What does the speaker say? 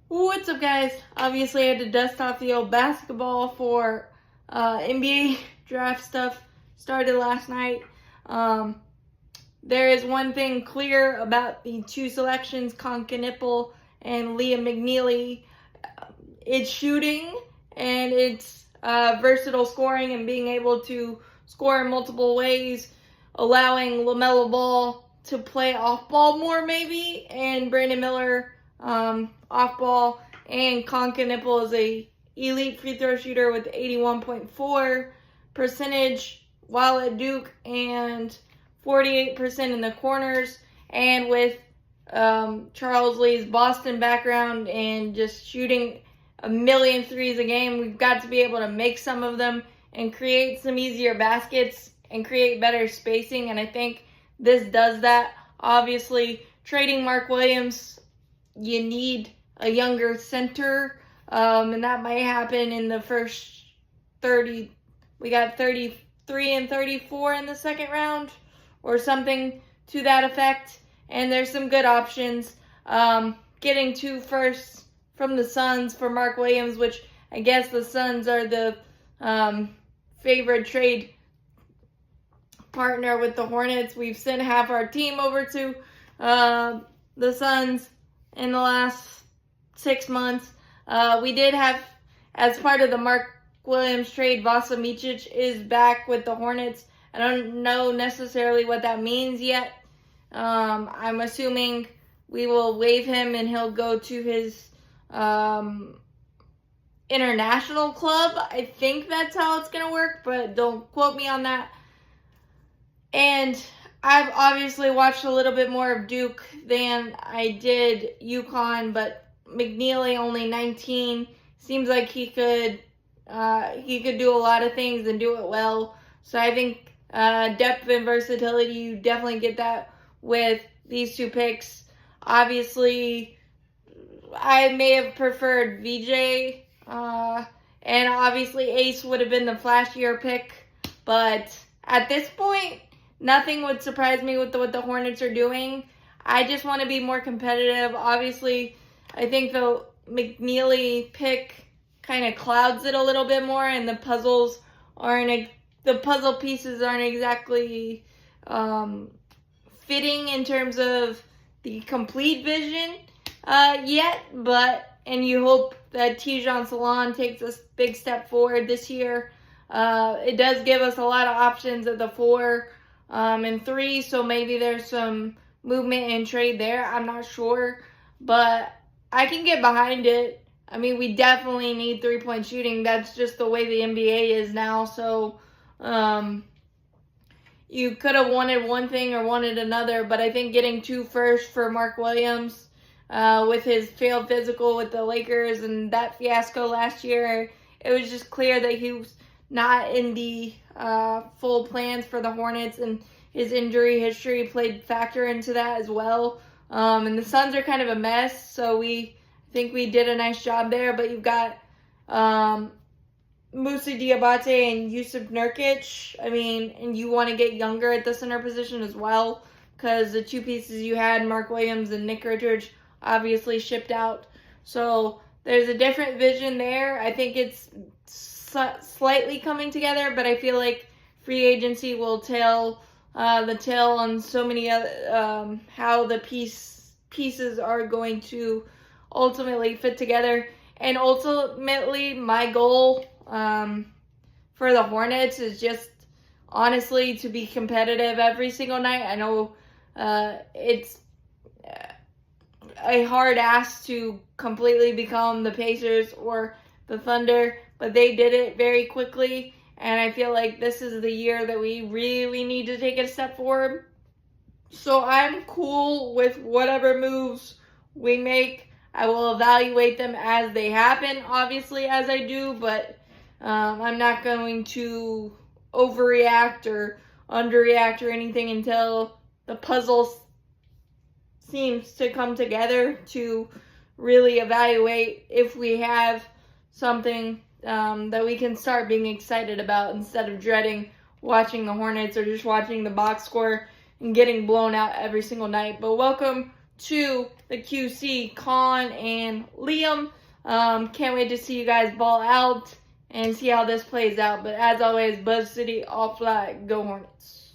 What's up, guys? Obviously, I had to dust off the old basketball for NBA draft stuff. Started last night. There is one thing clear about the two selections, Concanipple and Liam McNeely. It's shooting and it's versatile scoring and being able to score in multiple ways, allowing LaMelo Ball to play off ball more maybe, and Brandon Miller off ball, and Concanipple is a elite free throw shooter with 81.4 percentage while at Duke and 48% in the corners, and with Charles Lee's Boston background and just shooting a million threes a game, we've got to be able to make some of them and create some easier baskets and create better spacing, and I think this does that. Obviously, trading Mark Williams, you need a younger center, and that might happen in the first 30. We got 33 and 34 in the second round or something to that effect, and there's some good options. Getting 2 firsts from the Suns for Mark Williams, which I guess the Suns are the favored trade partner with the Hornets. We've sent half our team over to the Suns in the last 6 months. We did have, as part of the Mark Williams trade, Vasa Micic is back with the Hornets. I don't know necessarily what that means yet. I'm assuming we will waive him and he'll go to his international club. I think that's how it's going to work, but don't quote me on that. And I've obviously watched a little bit more of Duke than I did UConn, but McNeely, only 19, seems like he could do a lot of things and do it well. So I think depth and versatility, you definitely get that with these 2 picks. Obviously, I may have preferred VJ, and obviously Ace would have been the flashier pick, but at this point, nothing would surprise me with what the Hornets are doing. I just want to be more competitive. Obviously, I think the McNeely pick kind of clouds it a little bit more, and the puzzle pieces aren't exactly fitting in terms of the complete vision yet. And you hope that Tijon Salon takes a big step forward this year. It does give us a lot of options at the 4 and 3, so maybe there's some movement and trade there. I'm not sure, but I can get behind it. I mean, we definitely need 3-point shooting. That's just the way the NBA is now. So you could have wanted one thing or wanted another, but I think getting 2 firsts for Mark Williams with his failed physical with the Lakers and that fiasco last year, it was just clear that he was not in the full plans for the Hornets, and his injury history played factor into that as well. And the Suns are kind of a mess, so I think we did a nice job there. But you've got Musa Diabate and Yusuf Nurkic. I mean, and you want to get younger at the center position as well, because the 2 pieces you had, Mark Williams and Nick Richards, obviously shipped out. So there's a different vision there. I think it's slightly coming together, but I feel like free agency will tell the tale on so many other how the pieces are going to ultimately fit together. And ultimately, my goal for the Hornets is just honestly to be competitive every single night. I know it's a hard ask to completely become the Pacers or the Thunder, but they did it very quickly, and I feel like this is the year that we really need to take a step forward. So I'm cool with whatever moves we make. I will evaluate them as they happen, obviously, as I do, but I'm not going to overreact or underreact or anything until the puzzle seems to come together to really evaluate if we have something that we can start being excited about instead of dreading watching the Hornets or just watching the box score and getting blown out every single night. But welcome to the QC, Con and Liam. Can't wait to see you guys ball out and see how this plays out. But as always, Buzz City, all flag, go Hornets.